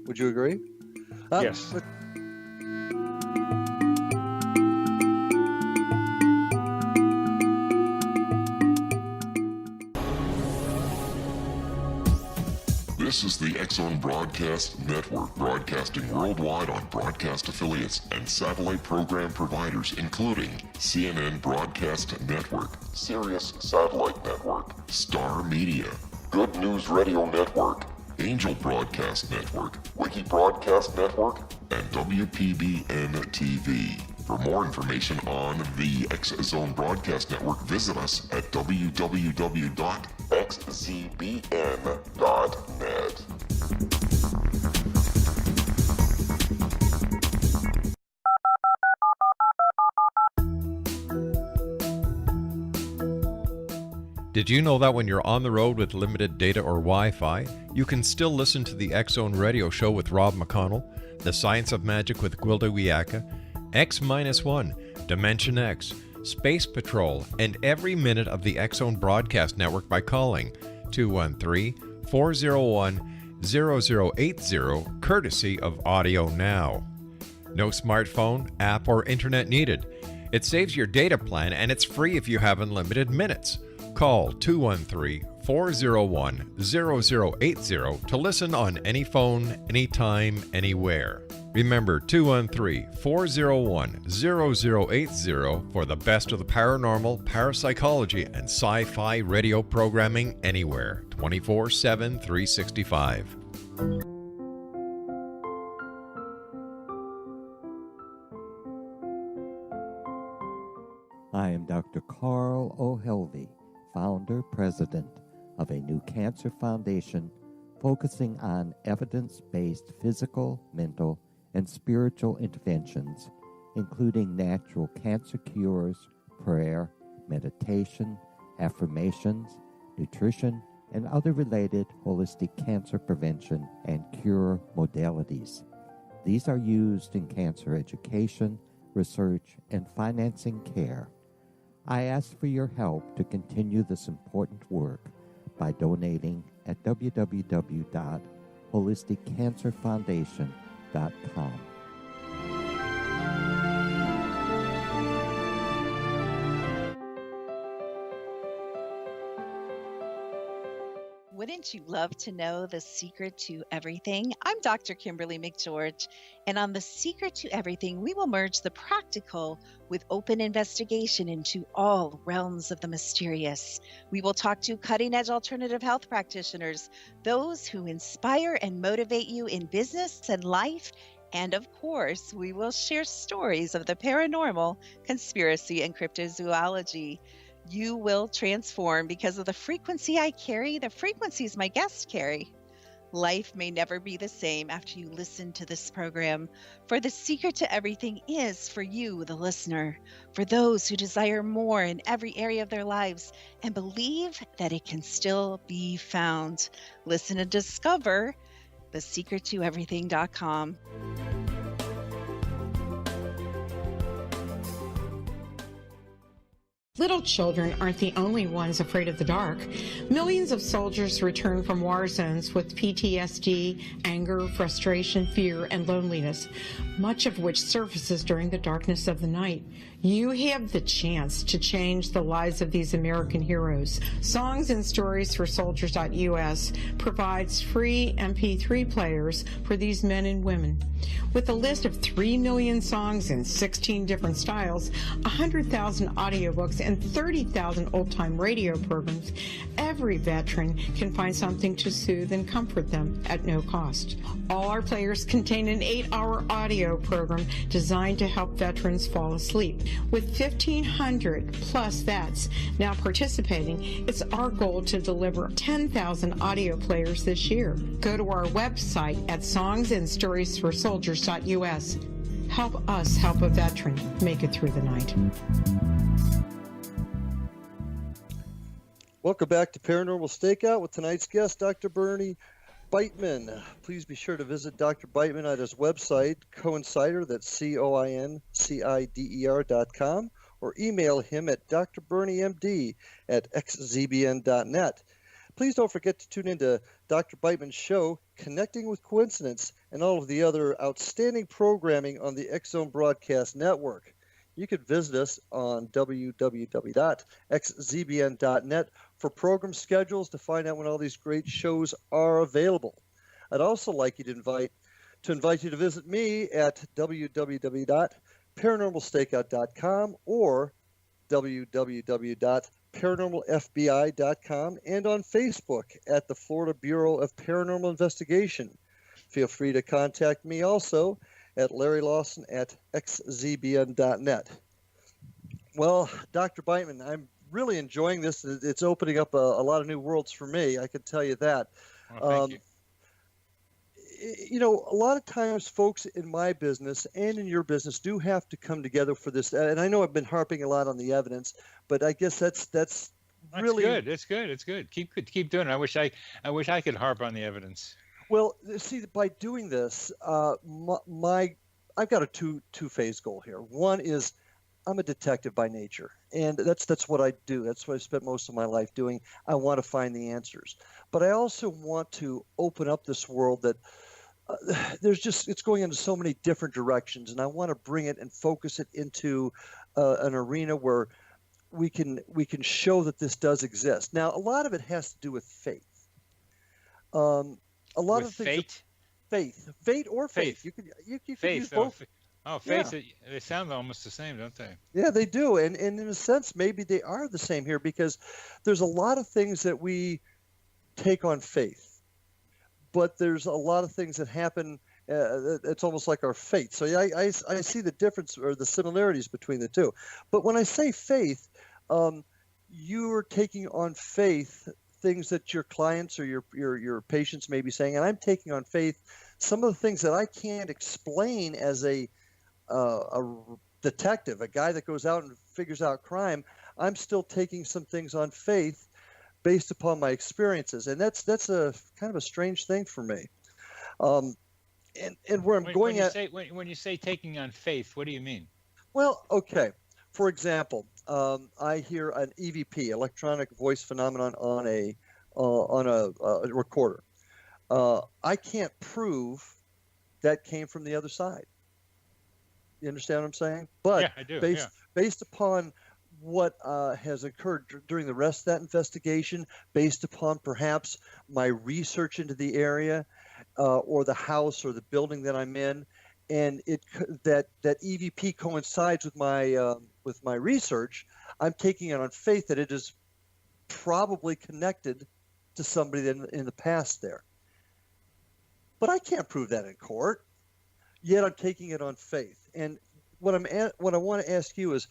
Would you agree? Yes. This is the X-Zone Broadcast Network, broadcasting worldwide on broadcast affiliates and satellite program providers, including CNN Broadcast Network, Sirius Satellite Network, Star Media, Good News Radio Network, Angel Broadcast Network, Wiki Broadcast Network, and WPBN TV. For more information on the X-Zone Broadcast Network, visit us at www.xzbn.net. Did you know that when you're on the road with limited data or Wi-Fi, you can still listen to the X-Zone Radio Show with Rob McConnell, The Science of Magic with Gwilda Wiyaka, X-1, Dimension X, Space Patrol, and every minute of the X-Zone Broadcast Network by calling 213-401-0080, courtesy of Audio Now. No smartphone, app, or internet needed. It saves your data plan, and it's free if you have unlimited minutes. Call 213-401-0080 to listen on any phone, anytime, anywhere. Remember 213-401-0080 for the best of the paranormal, parapsychology, and sci-fi radio programming anywhere, 24/7, 365. I am Dr. Carl O'Helvey, founder, president of a new cancer foundation focusing on evidence-based physical, mental, and spiritual interventions, including natural cancer cures, prayer, meditation, affirmations, nutrition, and other related holistic cancer prevention and cure modalities. These are used in cancer education, research, and financing care. I ask for your help to continue this important work by donating at www.holisticcancerfoundation.com. Wouldn't you love to know the secret to everything? I'm Dr. Kimberly McGeorge, and on The Secret to Everything, we will merge the practical with open investigation into all realms of the mysterious. We will talk to cutting-edge alternative health practitioners, those who inspire and motivate you in business and life, and of course, we will share stories of the paranormal, conspiracy, and cryptozoology. You will transform because of the frequency I carry, the frequencies my guests carry. Life may never be the same after you listen to this program, for the secret to everything is for you, the listener, for those who desire more in every area of their lives and believe that it can still be found. Listen and discover thesecrettoeverything.com. Little children aren't the only ones afraid of the dark. Millions of soldiers return from war zones with PTSD, anger, frustration, fear, and loneliness, much of which surfaces during the darkness of the night. You have the chance to change the lives of these American heroes. Songs and Stories for Soldiers.us provides free MP3 players for these men and women. With a list of 3 million songs in 16 different styles, 100,000 audiobooks, and 30,000 old-time radio programs, every veteran can find something to soothe and comfort them at no cost. All our players contain an 8-hour audio program designed to help veterans fall asleep. With 1,500 plus vets now participating, it's our goal to deliver 10,000 audio players this year. Go to our website at songsandstoriesforsoldiers.us. Help us help a veteran make it through the night. Welcome back to Paranormal Stakeout with tonight's guest, Dr. Bernie Beitman. Please be sure to visit Dr. Beitman at his website, Coincider, that's COINCIDER.com, or email him at drberniemd@xzbn.net. Please don't forget to tune into Dr. Beitman's show, Connecting with Coincidence, and all of the other outstanding programming on the X-Zone Broadcast Network. You can visit us on www.xzbn.net for program schedules to find out when all these great shows are available. I'd also like you to invite you to visit me at www.paranormalstakeout.com or www.paranormalfbi.com and on Facebook at the Florida Bureau of Paranormal Investigation. Feel free to contact me also at Larry Lawson at xzbn.net. Well, Dr. Beitman, I'm really enjoying this. It's opening up a lot of new worlds for me, I can tell you that. Well, thank you. You know, a lot of times folks in my business and in your business do have to come together for this. And I know I've been harping a lot on the evidence, but I guess that's really good. It's good. It's good. Keep doing it. I wish I could harp on the evidence. Well, see, by doing this, I've got a two-phase goal here. One is I'm a detective by nature, and that's what I do. That's what I spent most of my life doing. I want to find the answers, but I also want to open up this world that it's going into so many different directions, and I want to bring it and focus it into an arena where we can show that this does exist. Now, a lot of it has to do with faith. A lot of things. Fate? Faith or faith. You could use Faith. both. Faith. They sound almost the same, don't they? Yeah, they do. And in a sense, maybe they are the same here, because there's a lot of things that we take on faith, but there's a lot of things that happen. It's almost like our fate. So yeah, I see the difference or the similarities between the two. But when I say faith, you're taking on faith things that your clients or your patients may be saying, and I'm taking on faith some of the things that I can't explain as a detective, a guy that goes out and figures out crime. I'm still taking some things on faith based upon my experiences, and that's a kind of a strange thing for me. And where I'm going at, when you say taking on faith, what do you mean? Well, okay. For example, I hear an EVP, electronic voice phenomenon, on a recorder. I can't prove that came from the other side. You understand what I'm saying? But yeah, I do. Based upon what has occurred during the rest of that investigation, based upon perhaps my research into the area, or the house or the building that I'm in, and that EVP coincides with my research, I'm taking it on faith that it is probably connected to somebody in the past there. But I can't prove that in court. Yet I'm taking it on faith. And what I want to ask you is,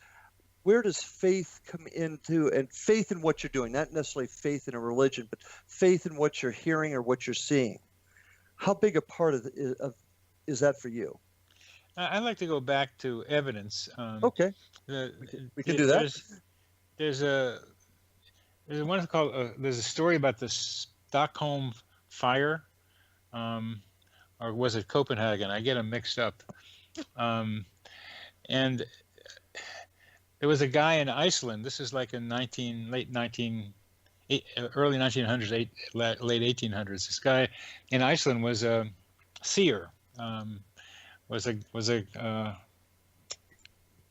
where does faith come into, and faith in what you're doing, not necessarily faith in a religion, but faith in what you're hearing or what you're seeing? How big a part of is that for you? I'd like to go back to evidence. Okay, we can do that. There's one called there's a story about the Stockholm fire, or was it Copenhagen? I get them mixed up. And there was a guy in Iceland. This is like in early 1900s, late 1800s. This guy in Iceland was a seer.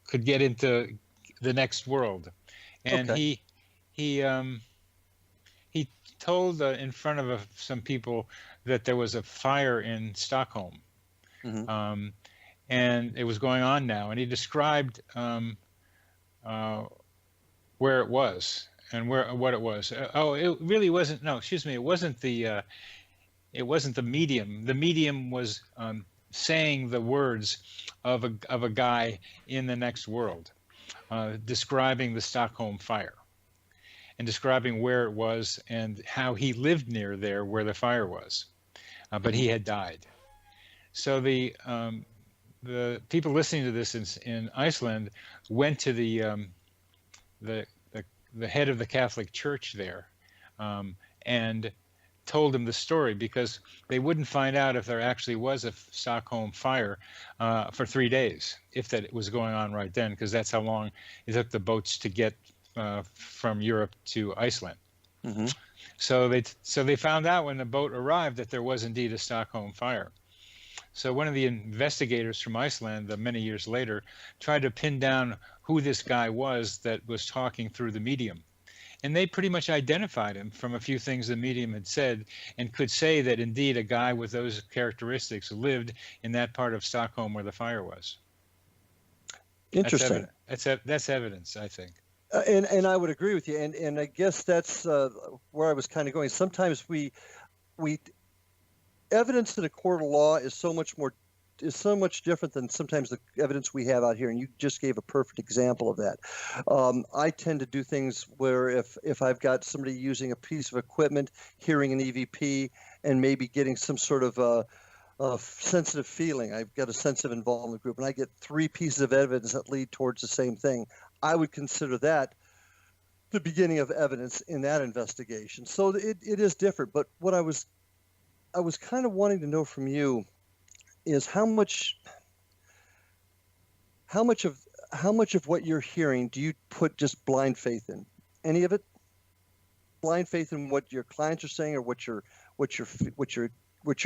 Could get into the next world, and okay. he told in front of some people that there was a fire in Stockholm, Mm-hmm. And it was going on now, and he described where it was and what it was. It really wasn't. No, excuse me. It wasn't the medium. The medium was saying the words of a guy in the next world, describing the Stockholm fire and describing where it was and how he lived near there where the fire was, but he had died. So the people listening to this in Iceland went to the head of the Catholic Church there, and told him the story, because they wouldn't find out if there actually was a Stockholm fire for 3 days, if that was going on right then, because that's how long it took the boats to get from Europe to Iceland. Mm-hmm. So they found out when the boat arrived that there was indeed a Stockholm fire. So one of the investigators from Iceland, many years later, tried to pin down who this guy was that was talking through the medium. And they pretty much identified him from a few things the medium had said, and could say that indeed a guy with those characteristics lived in that part of Stockholm where the fire was. Interesting. That's evidence, I think. And I would agree with you. And I guess that's where I was kind of going. Sometimes we evidence in a court of law is so much different than sometimes the evidence we have out here, and you just gave a perfect example of that. I tend to do things where if I've got somebody using a piece of equipment, hearing an EVP, and maybe getting some sort of sensitive feeling, I've got a sensitive involvement group, and I get 3 pieces of evidence that lead towards the same thing, I would consider that the beginning of evidence in that investigation. So it is different. But what I was kind of wanting to know from you is how much of what you're hearing do you put just blind faith in? Any of it? Blind faith in what your clients are saying, or what you're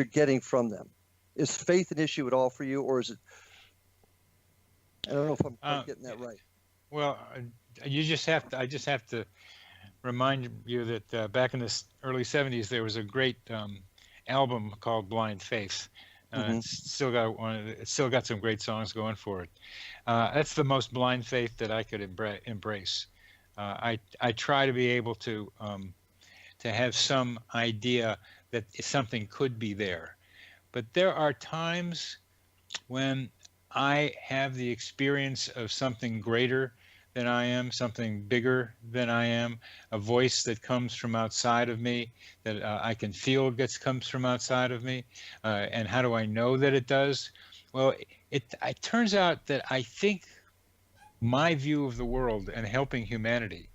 getting from them? Is faith an issue at all for you, or is it? I don't know if I'm getting that right. Well, I just have to remind you that back in the early 70s there was a great album called Blind Faith It's still got some great songs going for it. That's the most blind faith that I could embrace. I try to be able to have some idea that something could be there, but there are times when I have the experience of something greater than I am, something bigger than I am, a voice that comes from outside of me, that I can feel comes from outside of me. And how do I know that it does? Well, it turns out that I think my view of the world and helping humanity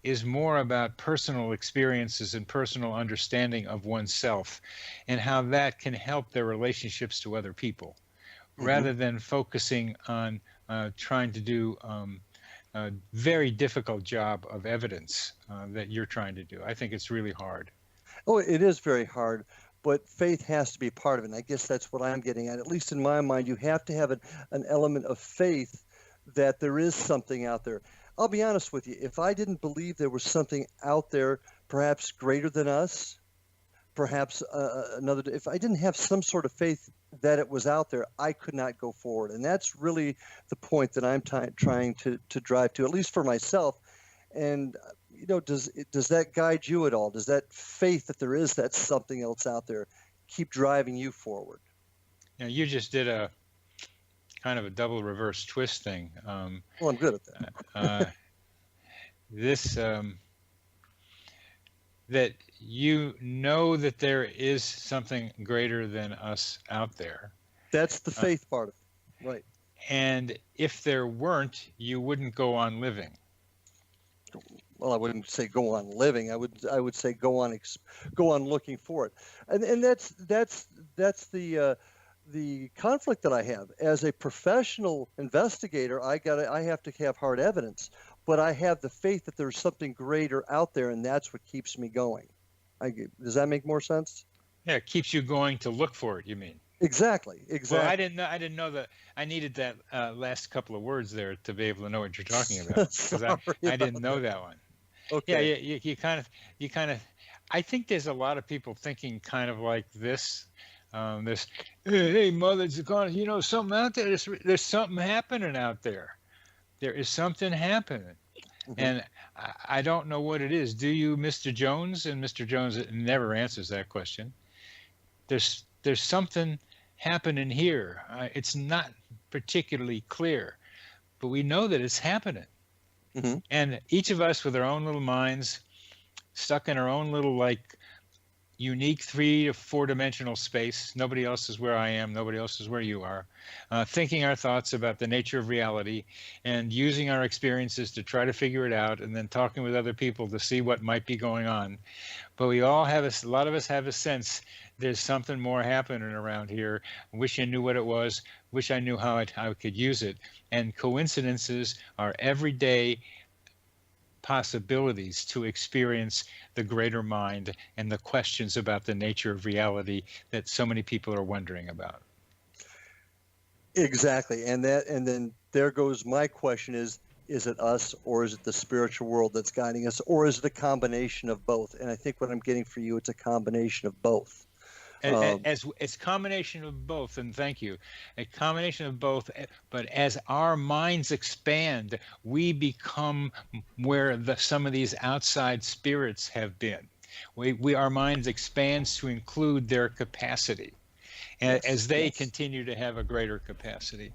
is more about personal experiences and personal understanding of oneself and how that can help their relationships to other people, rather than focusing on trying to do a very difficult job of evidence that you're trying to do. I think it's really hard. Oh, it is very hard, but faith has to be part of it. And I guess that's what I'm getting at least in my mind. You have to have an element of faith that there is something out there. I'll be honest with you. If I didn't believe there was something out there, perhaps greater than us, perhaps if I didn't have some sort of faith that it was out there, I could not go forward. And that's really the point that I'm trying to drive to, at least for myself. And, does that guide you at all? Does that faith that there is that something else out there keep driving you forward? You just did a kind of a double reverse twist thing. Well, I'm good at that. That that there is something greater than us out there. That's the faith part of it, right? And if there weren't, you wouldn't go on living. Well, I wouldn't say go on living. I would say go on looking for it, and that's the conflict that I have as a professional investigator. I have to have hard evidence, but I have the faith that there's something greater out there, and that's what keeps me going. Does that make more sense? Yeah, it keeps you going to look for it. You mean? Exactly. Well, I didn't know that. I needed that last couple of words there to be able to know what you're talking about, because I didn't know that one. Okay. Yeah, you kind of. I think there's a lot of people thinking kind of like this. Hey, mother, something out there. There's something happening out there. There is something happening. And I don't know what it is. Do you, Mr. Jones? And Mr. Jones never answers that question. There's something happening here. It's not particularly clear, but we know that it's happening. And each of us with our own little minds, stuck in our own little unique 3 to 4 dimensional space. Nobody else is where I am. Nobody else is where you are. Thinking our thoughts about the nature of reality and using our experiences to try to figure it out, and then talking with other people to see what might be going on. But we all have a lot of us have a sense there's something more happening around here. Wish I knew what it was. Wish I knew how I could use it. And coincidences are everyday possibilities to experience the greater mind and the questions about the nature of reality that so many people are wondering about. Exactly. And then there goes my question is it us, or is it the spiritual world that's guiding us, or is it a combination of both? And I think what I'm getting for you, it's a combination of both. As it's combination of both, and thank you, a combination of both. But as our minds expand, we become where some of these outside spirits have been. Our minds expands to include their capacity, as they continue to have a greater capacity.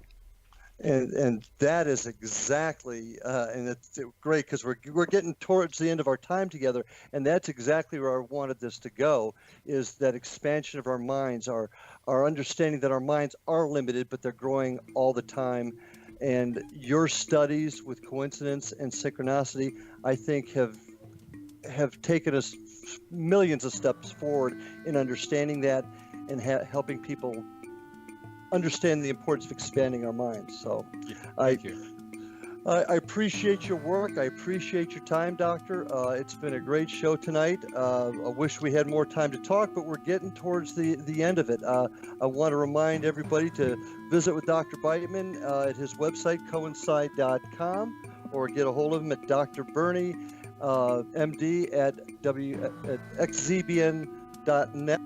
And that is exactly, and it's great because we're getting towards the end of our time together, and that's exactly where I wanted this to go, is that expansion of our minds, our understanding that our minds are limited, but they're growing all the time. And your studies with coincidence and synchronicity, I think, have taken us millions of steps forward in understanding that and helping people understand the importance of expanding our minds. So Thank you. I appreciate your work. I appreciate your time, Doctor. It's been a great show tonight. I wish we had more time to talk, but we're getting towards the end of it. I want to remind everybody to visit with Dr. Beitman at his website, coincide.com, or get a hold of him at Dr. Bernie, MD at xzbn.net.